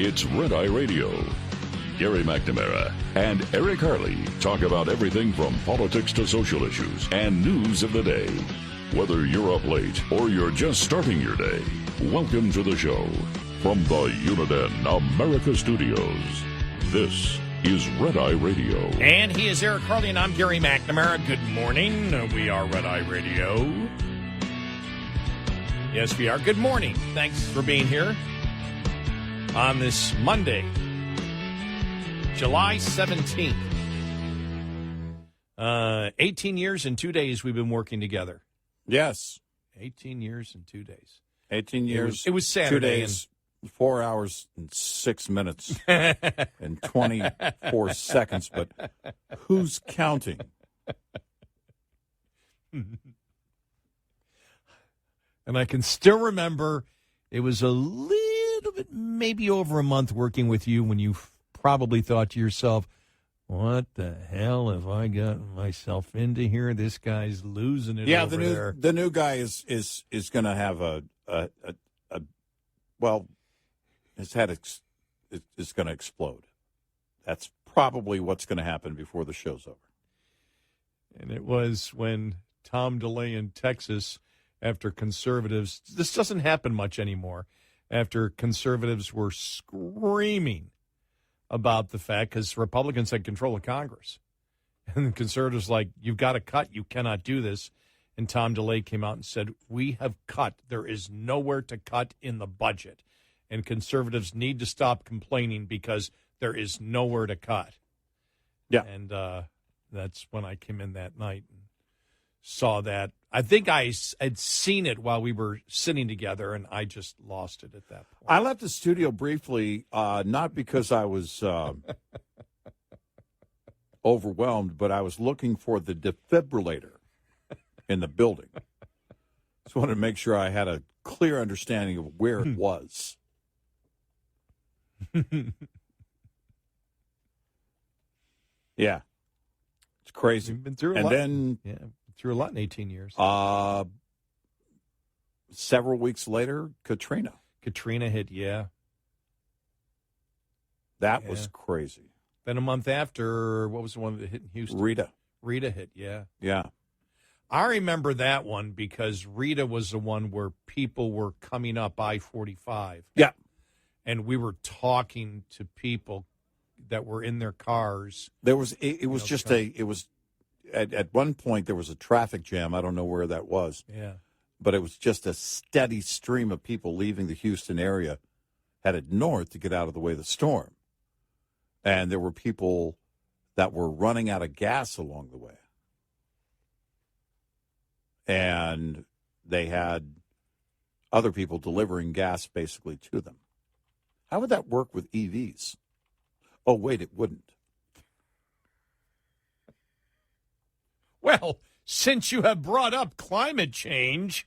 It's Red Eye Radio. Gary McNamara and Eric Harley talk about everything from politics to social issues and news of the day. Whether you're up late or you're just starting your day, welcome to the show. From the Uniden America Studios, this is Red Eye Radio. And he is Eric Harley, and I'm Gary McNamara. Good morning. We are Red Eye Radio. Yes, we are. Good morning. Thanks for being here on this Monday, July 17th. 18 years and 2 days we've been working together. Yes. 18 years and 2 days. 18 years. It was Saturday. 2 days, 4 hours and 6 minutes and 24 seconds. But who's counting? And I can still remember it was a little bit, maybe over a month working with you when you probably thought to yourself, what the hell have I gotten myself into here? This guy's losing it over there. The new guy is going to have his head is going to explode. That's probably what's going to happen before the show's over. And it was when Tom DeLay in Texas, after conservatives, this doesn't happen much anymore, after conservatives were screaming about the fact, because Republicans had control of Congress. And the conservatives like, you've got to cut. You cannot do this. And Tom DeLay came out and said, we have cut. There is nowhere to cut in the budget. And conservatives need to stop complaining because there is nowhere to cut. Yeah. And that's when I came in that night and saw that. I think I had seen it while we were sitting together, and I just lost it at that point. I left the studio briefly, not because I was overwhelmed, but I was looking for the defibrillator in the building. Just wanted to make sure I had a clear understanding of where it was. Yeah. It's crazy. You've been through a and lot. Then through a lot in 18 years. Several weeks later, Katrina. Katrina hit, That was crazy. Then a month after, what was the one that hit in Houston? Rita hit, yeah. Yeah. I remember that one because Rita was the one where people were coming up I-45. Yeah. And we were talking to people that were in their cars. There was at one point there was a traffic jam. I don't know where that was. Yeah. But it was just a steady stream of people leaving the Houston area, headed north to get out of the way of the storm. And there were people that were running out of gas along the way. And they had other people delivering gas basically to them. How would that work with EVs? Oh, wait, it wouldn't. Well, since you have brought up climate change,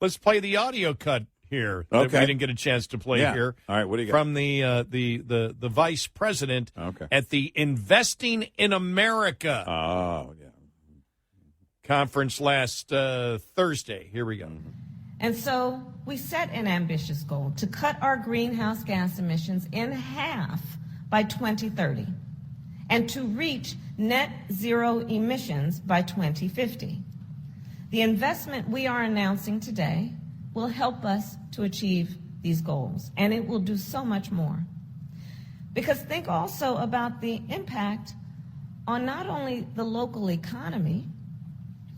let's play the audio cut here that we didn't get a chance to play here. All right, what do you got? From the vice president at the Investing in America conference last Thursday. Here we go. And so we set an ambitious goal to cut our greenhouse gas emissions in half by 2030 and to reach net zero emissions by 2050. The investment we are announcing today will help us to achieve these goals, and it will do so much more. Because think also about the impact on not only the local economy,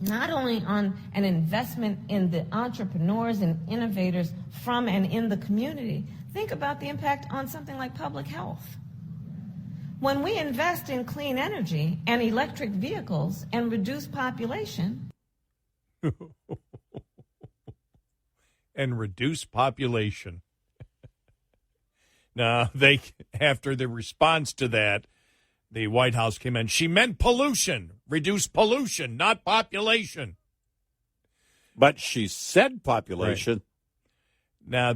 not only on an investment in the entrepreneurs and innovators from and in the community, think about the impact on something like public health. When we invest in clean energy and electric vehicles and reduce population. Now, after the response to that, the White House came in. She meant pollution. Reduce pollution, not population. But she said population. Right.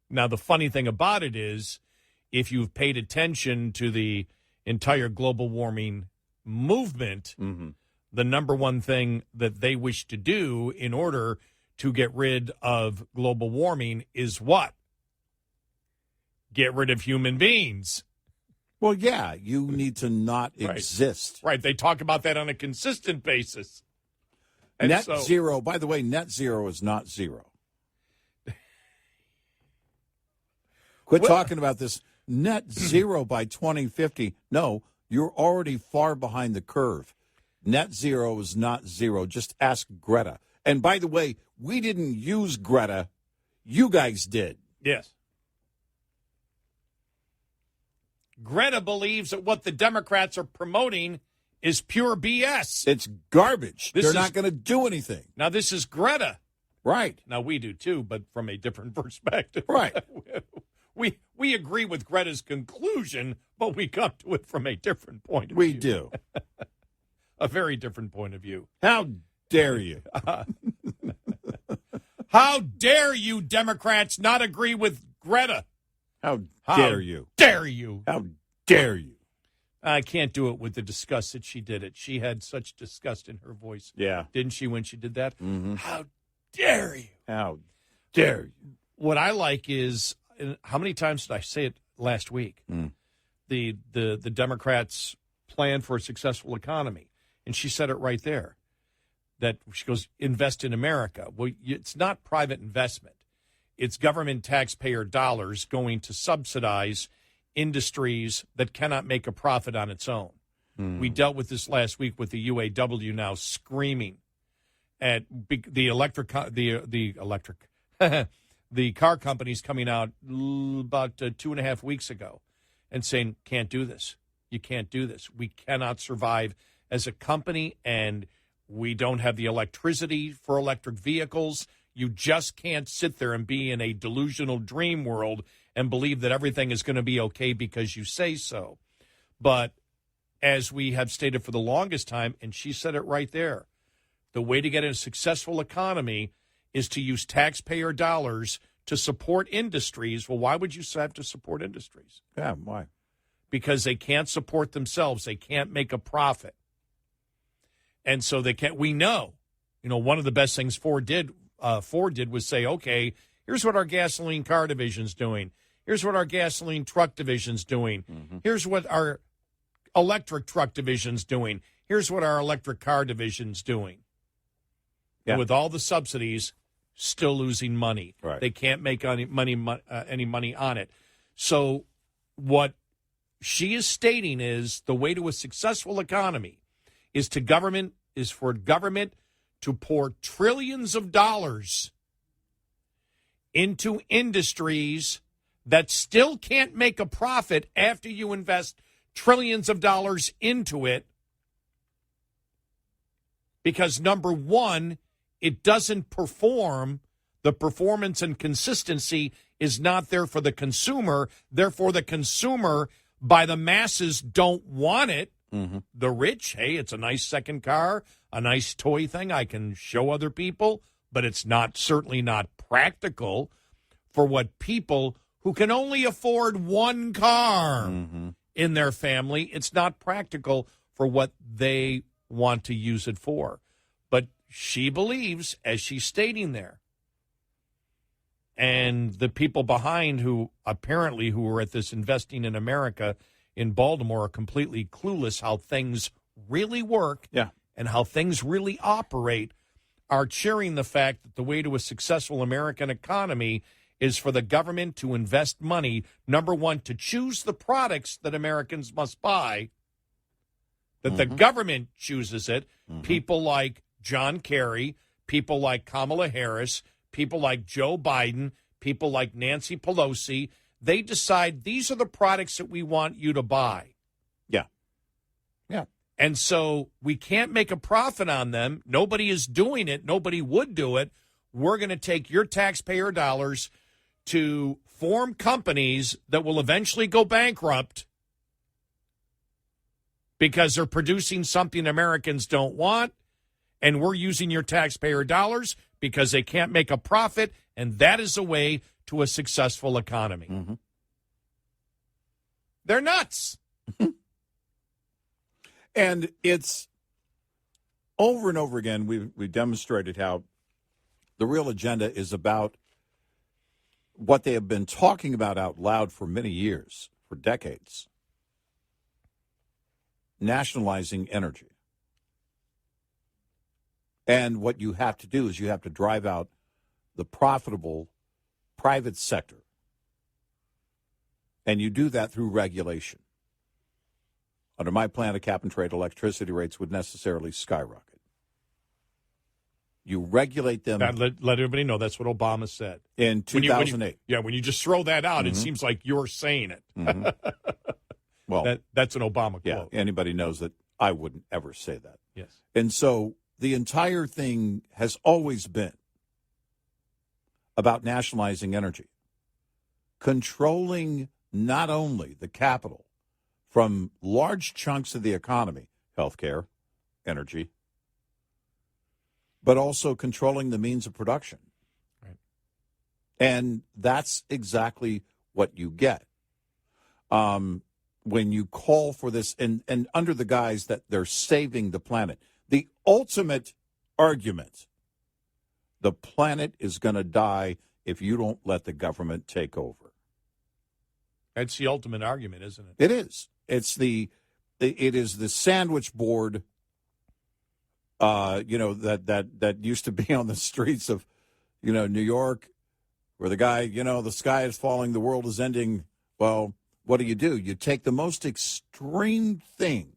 Now the funny thing about it is, if you've paid attention to the entire global warming movement, the number one thing that they wish to do in order to get rid of global warming is what? get rid of human beings. Well, yeah, you need to not exist. Right. They talk about that on a consistent basis. And Net zero, by the way, net zero is not zero. Quit talking about this net zero by 2050. No, you're already far behind the curve. Net zero is not zero. Just ask Greta. And by the way, we didn't use Greta. You guys did. Yes. Greta believes that what the Democrats are promoting is pure BS. It's garbage. They're not going to do anything. Now, this is Greta. Right. Now, we do too, but from a different perspective. Right. We agree with Greta's conclusion, but we come to it from a different point of view. We do. A very different point of view. How dare you? How dare you, Democrats, not agree with Greta? How dare you? Dare you? How dare you? I can't do it with the disgust that she did it. She had such disgust in her voice. Yeah. Didn't she when she did that? Mm-hmm. How dare you? How dare you? What I like is, how many times did I say it last week? The Democrats' plan for a successful economy. And she said it right there. That she goes, invest in America. Well, it's not private investment. It's government taxpayer dollars going to subsidize industries that cannot make a profit on its own. We dealt with this last week with the UAW now screaming at the the car companies coming out about 2.5 weeks ago and saying, can't do this. You can't do this. We cannot survive as a company, and we don't have the electricity for electric vehicles. You just can't sit there and be in a delusional dream world and believe that everything is going to be okay because you say so. But as we have stated for the longest time, and she said it right there, the way to get a successful economy is to use taxpayer dollars to support industries. Well, why would you have to support industries? Yeah, why? Because they can't support themselves. They can't make a profit. And so they can't. We know, one of the best things Ford did was say, okay, here's what our gasoline car division's doing. Here's what our gasoline truck division's doing. Mm-hmm. Here's what our electric truck division's doing. Here's what our electric car division's doing. Yeah. With all the subsidies, still losing money. Right. They can't make any money on it. So what she is stating is the way to a successful economy is for government to pour trillions of dollars into industries that still can't make a profit after you invest trillions of dollars into it. Because number one, it doesn't perform. The performance and consistency is not there for the consumer. Therefore, the consumer, by the masses, don't want it. Mm-hmm. The rich, hey, it's a nice second car, a nice toy thing I can show other people, but it's certainly not practical for what people who can only afford one car in their family. It's not practical for what they want to use it for. But she believes, as she's stating there, and the people behind who were at this Investing in America in Baltimore are completely clueless how things really work and how things really operate, are cheering the fact that the way to a successful American economy is for the government to invest money, number one, to choose the products that Americans must buy, that the government chooses it. People like John Kerry, people like Kamala Harris, people like Joe Biden, people like Nancy Pelosi, they decide these are the products that we want you to buy. Yeah. Yeah. And so we can't make a profit on them. Nobody is doing it. Nobody would do it. We're going to take your taxpayer dollars to form companies that will eventually go bankrupt because they're producing something Americans don't want, and we're using your taxpayer dollars because they can't make a profit, and that is a way to a successful economy. Mm-hmm. They're nuts. And it's over and over again, we've demonstrated how the real agenda is about what they have been talking about out loud for many years, for decades, nationalizing energy. And what you have to do is you have to drive out the profitable private sector. And you do that through regulation. Under my plan, a cap and trade, electricity rates would necessarily skyrocket. You regulate them. Let everybody know that's what Obama said. In 2008. When you just throw that out, it seems like you're saying it. Mm-hmm. Well, that's an Obama quote. Yeah, anybody knows that I wouldn't ever say that. Yes. And so the entire thing has always been about nationalizing energy, controlling not only the capital from large chunks of the economy, healthcare, energy, but also controlling the means of production. Right. And that's exactly what you get when you call for this, and under the guise that they're saving the planet. The ultimate argument, the planet is going to die if you don't let the government take over. That's the ultimate argument, isn't it? It is. It is the sandwich board, that used to be on the streets of, New York, where the guy, the sky is falling, the world is ending. Well, what do? You take the most extreme thing,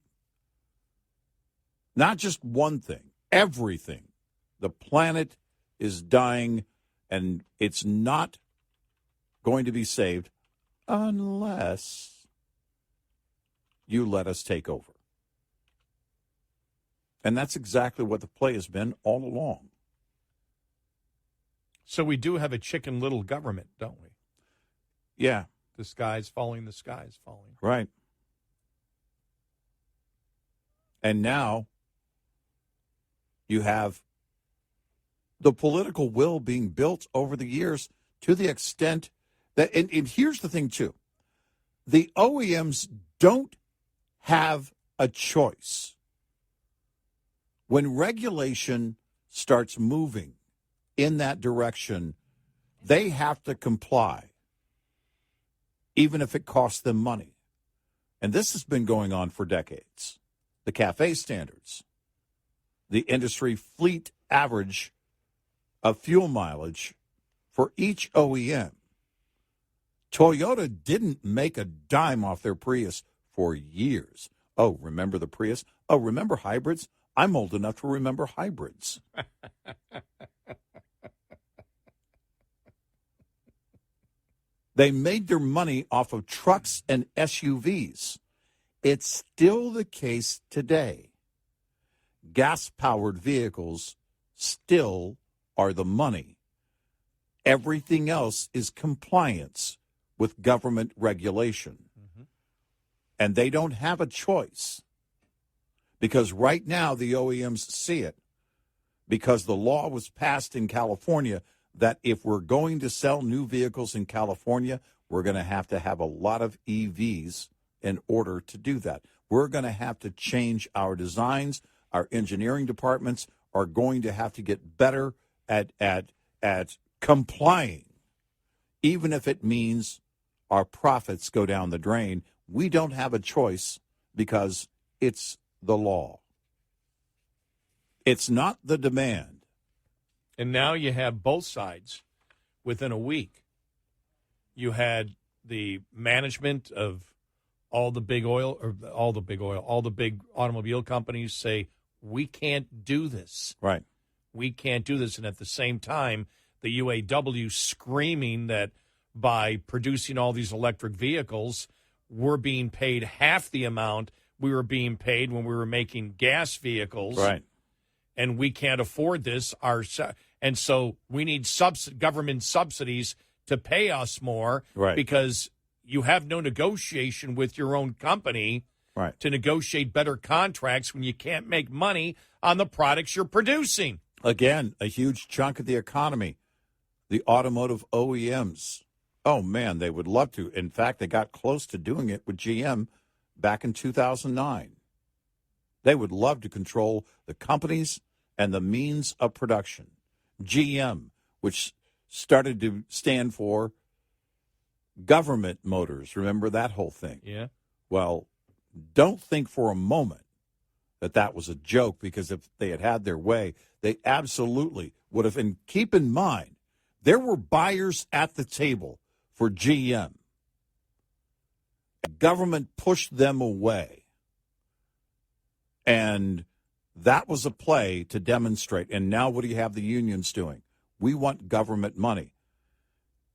not just one thing, everything. The planet is dying, and it's not going to be saved unless you let us take over. And that's exactly what the play has been all along. So we do have a Chicken Little government, don't we? Yeah. The sky's falling, the sky's falling. Right. And now you have the political will being built over the years to the extent that, and here's the thing, too. The OEMs don't have a choice. When regulation starts moving in that direction, they have to comply, even if it costs them money. And this has been going on for decades. The CAFE standards, the industry fleet average of fuel mileage for each OEM. Toyota didn't make a dime off their Prius for years. Oh, remember the Prius? Oh, remember hybrids? I'm old enough to remember hybrids. They made their money off of trucks and SUVs. It's still the case today. Gas-powered vehicles still are the money. Everything else is compliance with government regulation. Mm-hmm. And they don't have a choice. Because right now the OEMs see it. Because the law was passed in California that if we're going to sell new vehicles in California, we're going to have a lot of EVs in order to do that. We're going to have to change our designs. Our engineering departments are going to have to get better at complying, even if it means our profits go down the drain. We don't have a choice because it's the law. It's not the demand. And now you have both sides within a week. You had the management of all the big automobile companies say, we can't do this. Right. We can't do this. And at the same time, the UAW screaming that by producing all these electric vehicles, we're being paid half the amount we were being paid when we were making gas vehicles. Right. And we can't afford this. And so we need government subsidies to pay us more, right, because you have no negotiation with your own company, right, to negotiate better contracts when you can't make money on the products you're producing. Again, a huge chunk of the economy, the automotive OEMs. Oh, man, they would love to. In fact, they got close to doing it with GM back in 2009. They would love to control the companies and the means of production. GM, which started to stand for government motors. Remember that whole thing? Yeah. Well, don't think for a moment that that was a joke, because if they had had their way, they absolutely would have. And keep in mind, there were buyers at the table for GM. The government pushed them away. And that was a play to demonstrate. And now what do you have the unions doing? We want government money.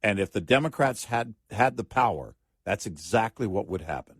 And if the Democrats had the power, that's exactly what would happen.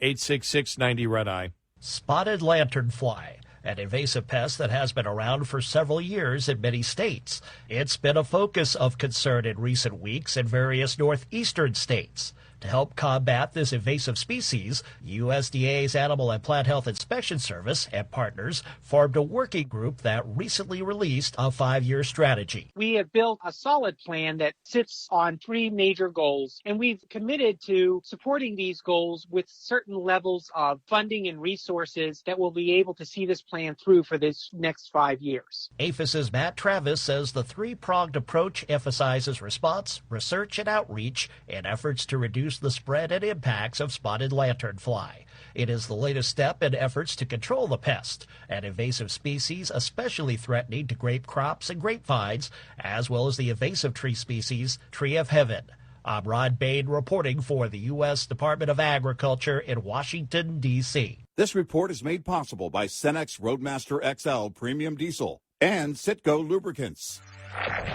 866-90 Red Eye. Spotted lanternfly, an invasive pest that has been around for several years in many states. It's been a focus of concern in recent weeks in various northeastern states. To help combat this invasive species, USDA's Animal and Plant Health Inspection Service and partners formed a working group that recently released a 5-year strategy. We have built a solid plan that sits on 3 major goals, and we've committed to supporting these goals with certain levels of funding and resources that will be able to see this plan through for this next 5 years. APHIS's Matt Travis says the 3-pronged approach emphasizes response, research, and outreach in efforts to reduce the spread and impacts of spotted lanternfly. It is the latest step in efforts to control the pest, an invasive species especially threatening to grape crops and grapevines, as well as the invasive tree species, tree of heaven. I'm Rod Bain reporting for the U.S. Department of Agriculture in Washington, D.C. This report is made possible by Cenex Roadmaster XL Premium Diesel and Citgo Lubricants.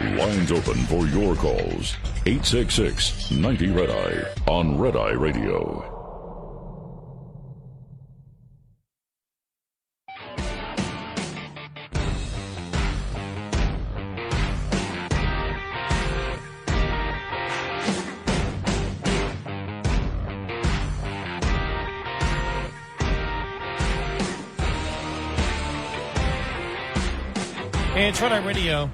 Lines open for your calls. 866-90 Red Eye on Red Eye Radio. Hey, it's Red Eye Radio.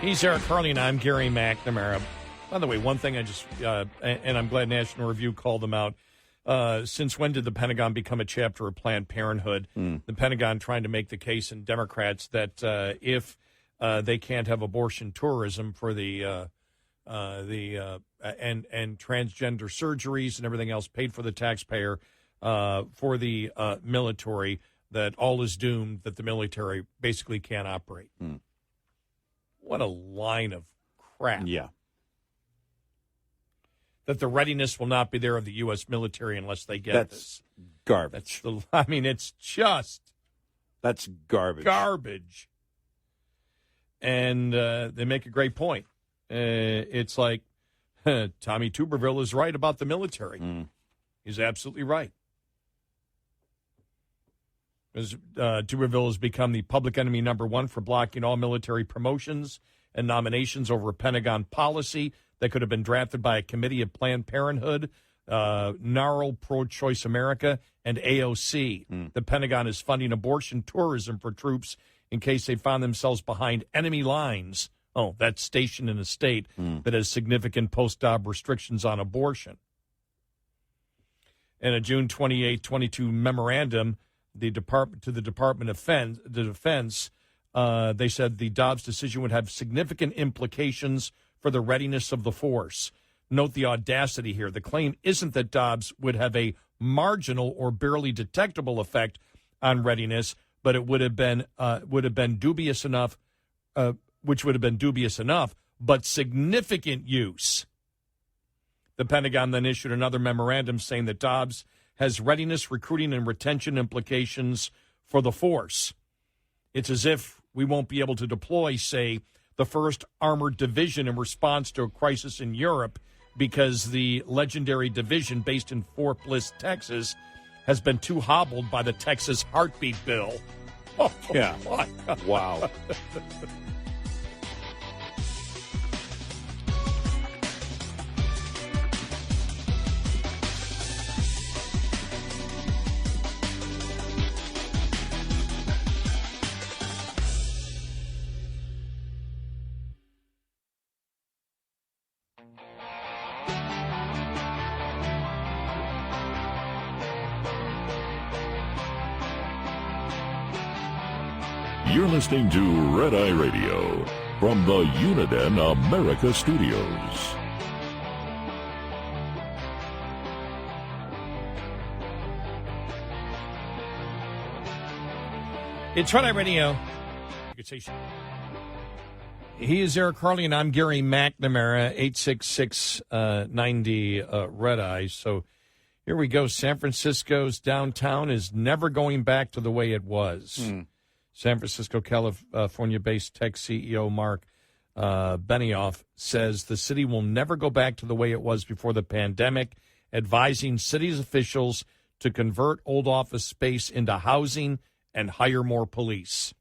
He's Eric Carly, and I'm Gary McNamara. By the way, one thing I just, and I'm glad National Review called them out. Since when did the Pentagon become a chapter of Planned Parenthood? The Pentagon trying to make the case in Democrats that if they can't have abortion tourism for the and transgender surgeries and everything else paid for the taxpayer for the military, that all is doomed, that the military basically can't operate. What a line of crap. Yeah. That the readiness will not be there of the U.S. military unless they get this. Garbage. It's just... That's garbage. Garbage. And they make a great point. It's like, Tommy Tuberville is right about the military. He's absolutely right. Because Tuberville has become the public enemy number 1 for blocking all military promotions and nominations over a Pentagon policy that could have been drafted by a committee of Planned Parenthood, NARAL, Pro-Choice America, and AOC. The Pentagon is funding abortion tourism for troops in case they found themselves behind enemy lines. Oh, that's stationed in a state that has significant post-op restrictions on abortion. In a June 28, 22 memorandum, the Department of Defense, they said the Dobbs decision would have significant implications for the readiness of the force. Note the audacity here. The claim isn't that Dobbs would have a marginal or barely detectable effect on readiness, but it would have been dubious enough, but significant use. The Pentagon then issued another memorandum saying that Dobbs has readiness, recruiting, and retention implications for the force. It's as if we won't be able to deploy, say, the 1st Armored Division in response to a crisis in Europe because the legendary division based in Fort Bliss, Texas, has been too hobbled by the Texas heartbeat bill. Oh, yeah. What? Wow. You're listening to Red Eye Radio from the Uniden America Studios. It's Friday Radio. You could say he is Eric Carly, and I'm Gary McNamara, 866-90 Red Eyes. So here we go. San Francisco's downtown is never going back to the way it was. San Francisco, California-based tech CEO Mark Benioff says the city will never go back to the way it was before the pandemic, advising city's officials to convert old office space into housing and hire more police.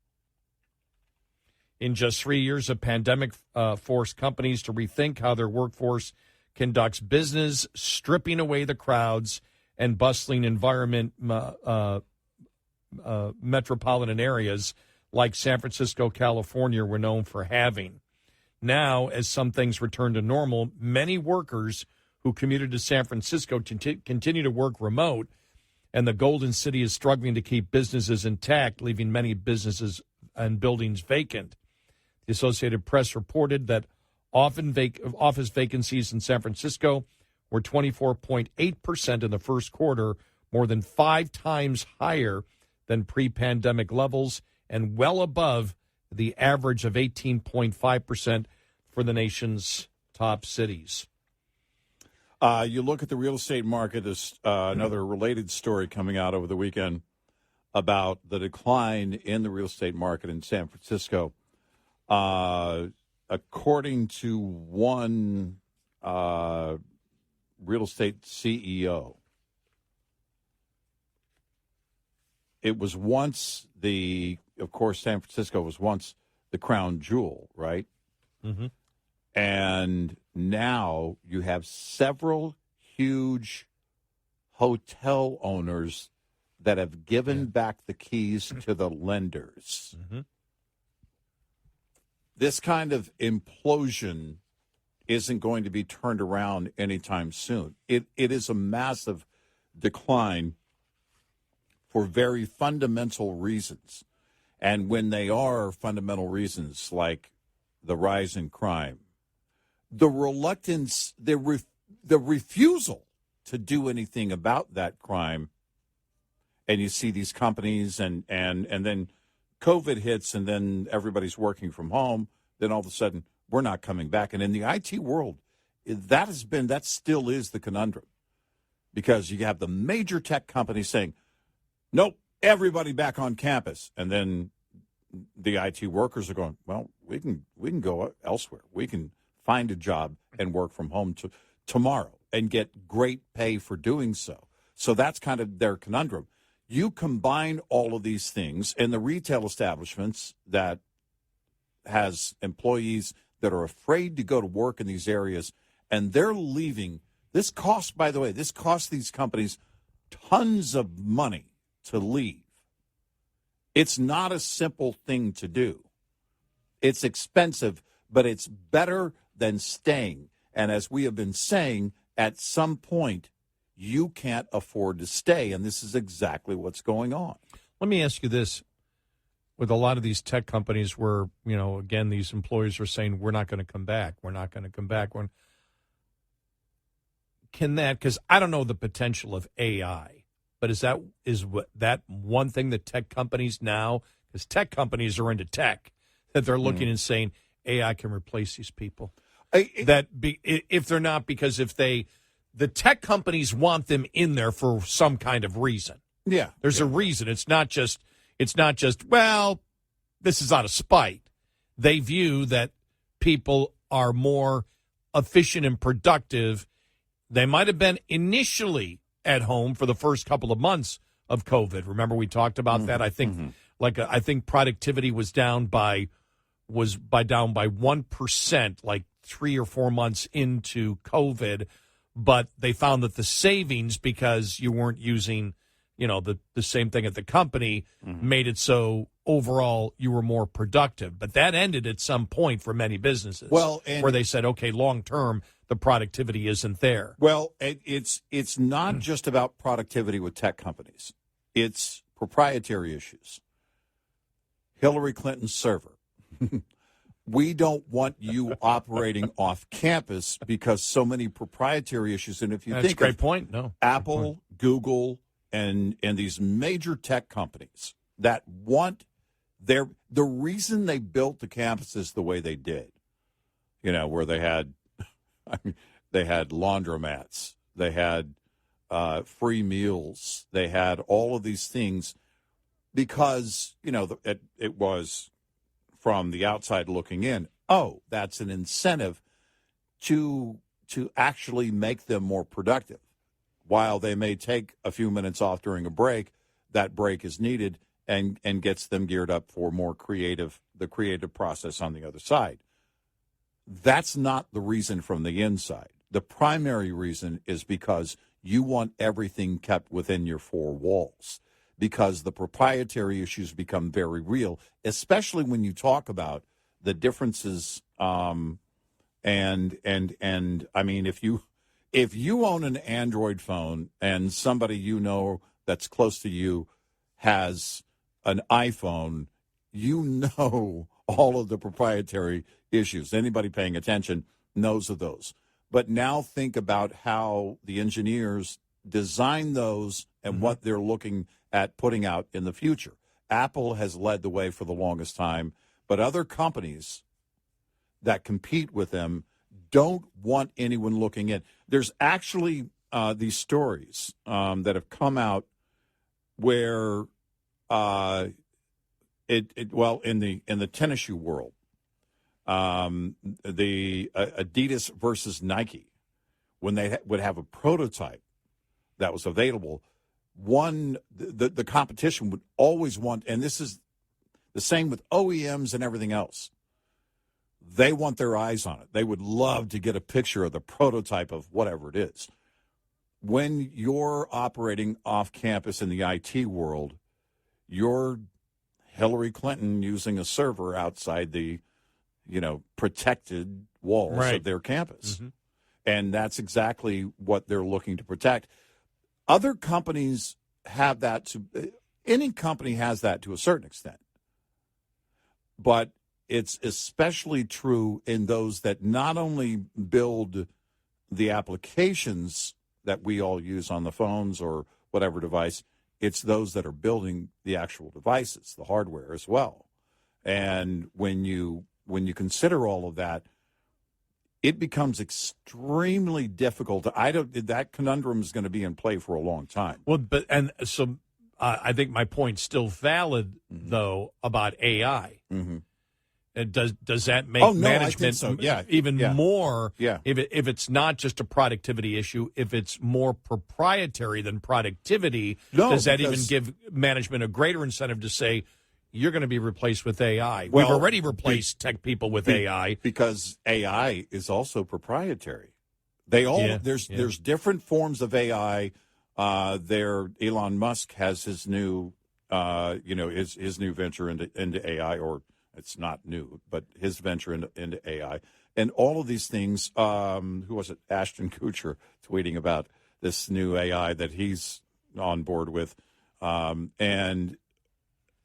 In just 3 years, the pandemic forced companies to rethink how their workforce conducts business, stripping away the crowds and bustling environment metropolitan areas like San Francisco, California were known for having. Now, as some things return to normal, many workers who commuted to San Francisco continue to work remote, and the Golden City is struggling to keep businesses intact, leaving many businesses and buildings vacant. The Associated Press reported that office vacancies in San Francisco were 24.8% in the first quarter, more than 5 times higher than pre-pandemic levels and well above the average of 18.5% for the nation's top cities. You look at the real estate market, there's another related story coming out over the weekend about the decline in the real estate market in San Francisco. According to one real estate CEO, it was once of course, San Francisco was once the crown jewel, right? Mm-hmm. And now you have several huge hotel owners that have given back the keys to the lenders. Mm-hmm. This kind of implosion isn't going to be turned around anytime soon. It is a massive decline for very fundamental reasons. And when they are fundamental reasons like the rise in crime, the reluctance, the refusal to do anything about that crime, and you see these companies and then COVID hits and then everybody's working from home, then all of a sudden we're not coming back. And in the IT world, that still is the conundrum, because you have the major tech companies saying, nope, everybody back on campus. And then the IT workers are going, well, we can go elsewhere. We can find a job and work from home tomorrow and get great pay for doing so. So that's kind of their conundrum. You combine all of these things, and the retail establishments that has employees that are afraid to go to work in these areas, and they're leaving. This costs these companies tons of money to leave. It's not a simple thing to do. It's expensive, but it's better than staying. And as we have been saying, at some point, you can't afford to stay, and this is exactly what's going on. Let me ask you this. With a lot of these tech companies where, again, these employees are saying, we're not going to come back. We're not going to come back. Because I don't know the potential of AI, but is that one thing that tech companies now, because tech companies are into tech, that they're looking and saying AI can replace these people? If they're not, because the tech companies want them in there for some kind of reason. Yeah. There's a reason. It's not just, well, this is out of spite. They view that people are more efficient and productive. They might have been initially at home for the first couple of months of COVID. Remember, we talked about that. I think, I think productivity was down by 1%, like 3 or 4 months into COVID. But they found that the savings, because you weren't using, the same thing at the company, made it so overall you were more productive. But that ended at some point for many businesses. Where they said, okay, long term, the productivity isn't there. Well, it's not just about productivity with tech companies. It's proprietary issues. Hillary Clinton's server. We don't want you operating off campus because so many proprietary issues. And if you think a great point. No, Apple, Google, and these major tech companies that want The reason they built the campuses the way they did, where they had they had laundromats, they had free meals, they had all of these things, because it was, from the outside looking in, that's an incentive to actually make them more productive. While they may take a few minutes off during a break, that break is needed and gets them geared up for the creative process on the other side. That's not the reason from the inside. The primary reason is because you want everything kept within your four walls, because the proprietary issues become very real, especially when you talk about the differences. And I mean, if you own an Android phone and somebody that's close to you has an iPhone, all of the proprietary issues. Anybody paying attention knows of those. But now think about how the engineers design those and what they're looking at putting out in the future. Apple has led the way for the longest time, but other companies that compete with them don't want anyone looking in. There's actually these stories that have come out where in the tennis shoe world, the Adidas versus Nike, when they would have a prototype that was available, the competition would always want, and this is the same with OEMs and everything else, they want their eyes on it. They would love to get a picture of the prototype of whatever it is. When you're operating off campus in the IT world, you're Hillary Clinton using a server outside the protected walls of their campus. Mm-hmm. And that's exactly what they're looking to protect. Other companies have that any company has that to a certain extent. But it's especially true in those that not only build the applications that we all use on the phones or whatever device, it's those that are building the actual devices, the hardware as well. And when you consider all of that, it becomes extremely difficult. That conundrum is going to be in play for a long time. Well, I think my point's still valid, though, about AI. Mm-hmm. Does that make management more? Yeah. If it's not just a productivity issue, if it's more proprietary than productivity, does that even give management a greater incentive to say, you're going to be replaced with AI? We've already replaced tech people with AI. Because AI is also proprietary. There's different forms of AI. Elon Musk has his new his new venture into AI, or it's not new, but his venture into AI. And all of these things, who was it? Ashton Kutcher tweeting about this new AI that he's on board with. And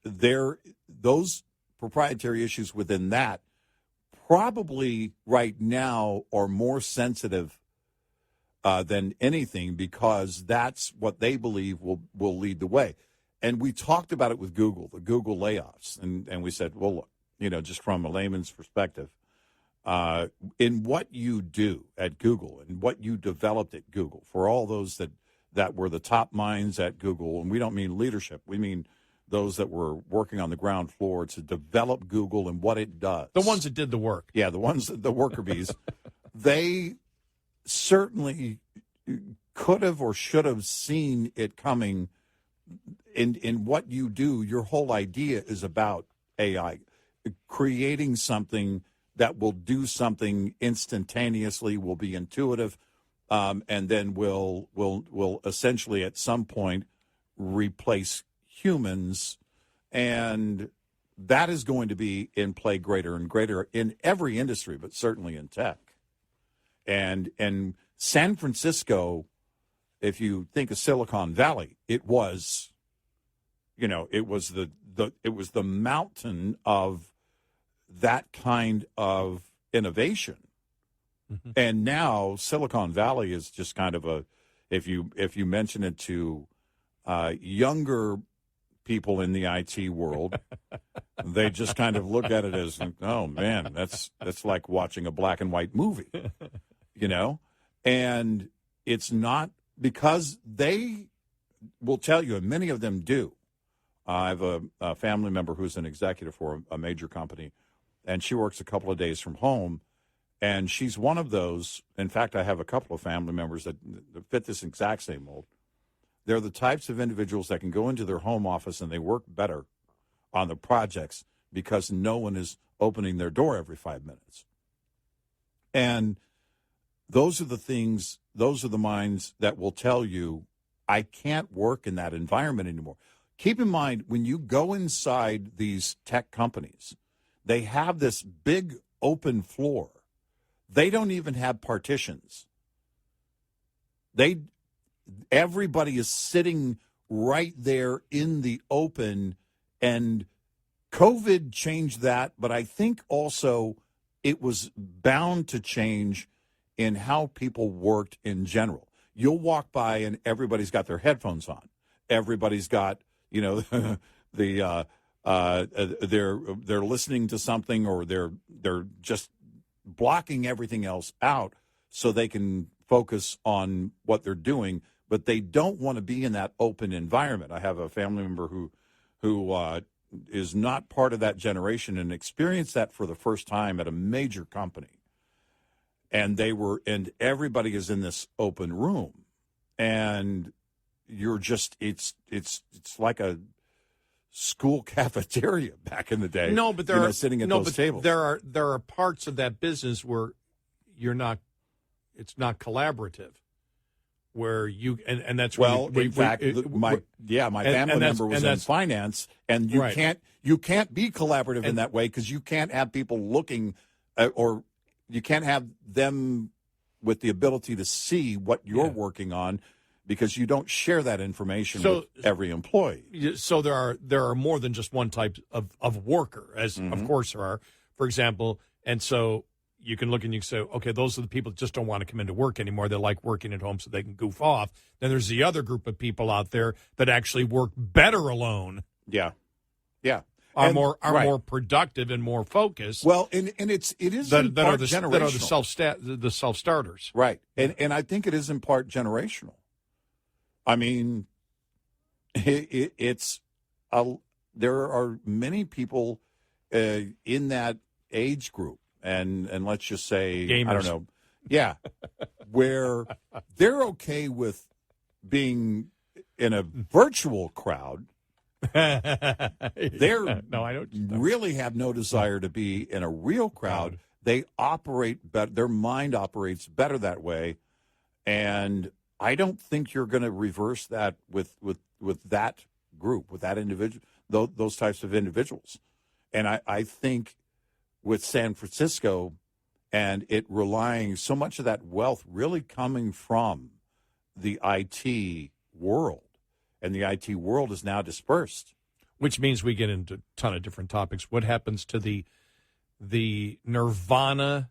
those proprietary issues within that probably right now are more sensitive than anything, because that's what they believe will lead the way. And we talked about it with Google, the Google layoffs. And we said, well, look, just from a layman's perspective, in what you do at Google and what you developed at Google, for all those that were the top minds at Google, and we don't mean leadership, we mean those that were working on the ground floor to develop Google and what it does. The ones that did the work. Yeah, the worker bees. They certainly could have or should have seen it coming. In what you do, your whole idea is about AI, creating something that will do something instantaneously, will be intuitive, and then will essentially at some point replace humans. And that is going to be in play greater and greater in every industry, but certainly in tech. And San Francisco, if you think of Silicon Valley, it was the mountain of that kind of innovation. Mm-hmm. And now Silicon Valley is just kind of if you mention it to younger people in the IT world. They just kind of look at it as, oh man, that's like watching a black and white movie, you know? And it's not, because they will tell you, and many of them do. I have a family member who's an executive for a major company, and she works a couple of days from home. And she's one of those. In fact, I have a couple of family members that fit this exact same mold. They're the types of individuals that can go into their home office and they work better on the projects because no one is opening their door every 5 minutes. And those are the things, those are the minds that will tell you, I can't work in that environment anymore. Keep in mind, when you go inside these tech companies, they have this big open floor. They don't even have partitions. Everybody is sitting right there in the open, and COVID changed that, but I think also it was bound to change in how people worked in general. You'll walk by and everybody's got their headphones on. Everybody's got, they're listening to something, or they're just blocking everything else out so they can focus on what they're doing, but they don't want to be in that open environment. I have a family member who is not part of that generation and experienced that for the first time at a major company. And everybody is in this open room, and you're just, it's like a school cafeteria back in the day. No, but there are sitting at those tables. There are parts of that business where it's not collaborative, where you and that's my family member was in finance, and you can't be collaborative in that way because you can't have people looking or you can't have them with the ability to see what you're working on, because you don't share that information with every employee. So there are more than just one type of worker, as of course there are. For example, and so you can look and you can say, okay, those are the people that just don't want to come into work anymore. They like working at home so they can goof off. Then there's the other group of people out there that actually work better alone. Yeah. Are more productive and more focused. Well, and it is in part generational. That are the self-starters. Right. And I think it is in part generational. I mean, there are many people in that age group, and let's just say, gamers. I don't know, where they're okay with being in a virtual crowd. Really have no desire to be in a real crowd. They operate better. Their mind operates better that way, and I don't think you're going to reverse that with that group, with that individual, those types of individuals. And I think with San Francisco and it relying so much of that wealth really coming from the IT world, and the IT world is now dispersed. Which means we get into a ton of different topics. What happens to the nirvana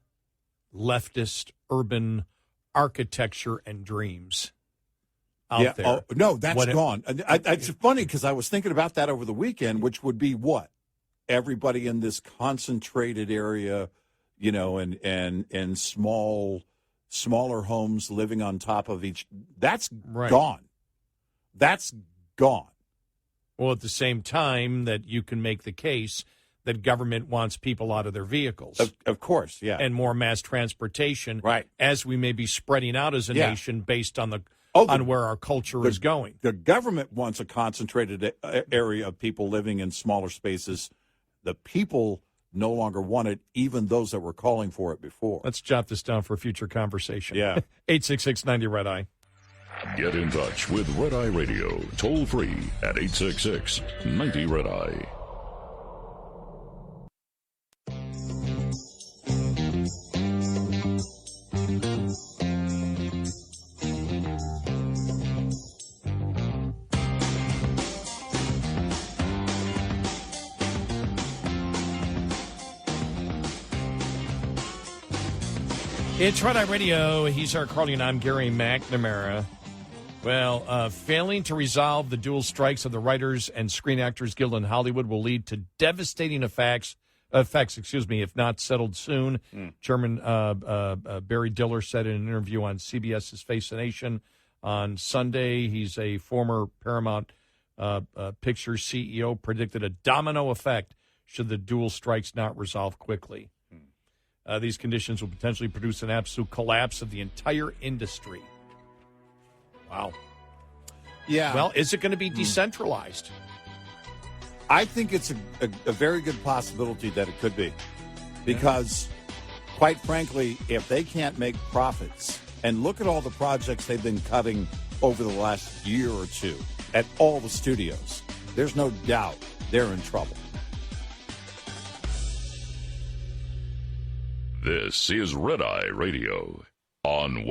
leftist urban architecture and dreams out there? Oh, no, that's gone. It's funny because I was thinking about that over the weekend, which would be what? Everybody in this concentrated area, and smaller homes living on top of each. That's gone. That's gone. Well, at the same time that you can make the case that government wants people out of their vehicles. Of course, yeah. And more mass transportation. Right. As we may be spreading out as a nation based on on where our culture is going. The government wants a concentrated area of people living in smaller spaces. The people no longer want it, even those that were calling for it before. Let's jot this down for a future conversation. Yeah. 866-90-RED-I. Get in touch with Red Eye Radio, toll free at 866-90-RED-I. It's Red Eye Radio. He's our Carly, and I'm Gary McNamara. Well, failing to resolve the dual strikes of the Writers and Screen Actors Guild in Hollywood will lead to devastating effects, if not settled soon. Chairman Barry Diller said in an interview on CBS's Face the Nation on Sunday. He's a former Paramount Pictures CEO, predicted a domino effect should the dual strikes not resolve quickly. These conditions will potentially produce an absolute collapse of the entire industry. Wow. Yeah. Well, is it going to be decentralized? I think it's a very good possibility that it could be. Because, quite frankly, if they can't make profits, and look at all the projects they've been cutting over the last year or two at all the studios, there's no doubt they're in trouble. This is Red Eye Radio on West.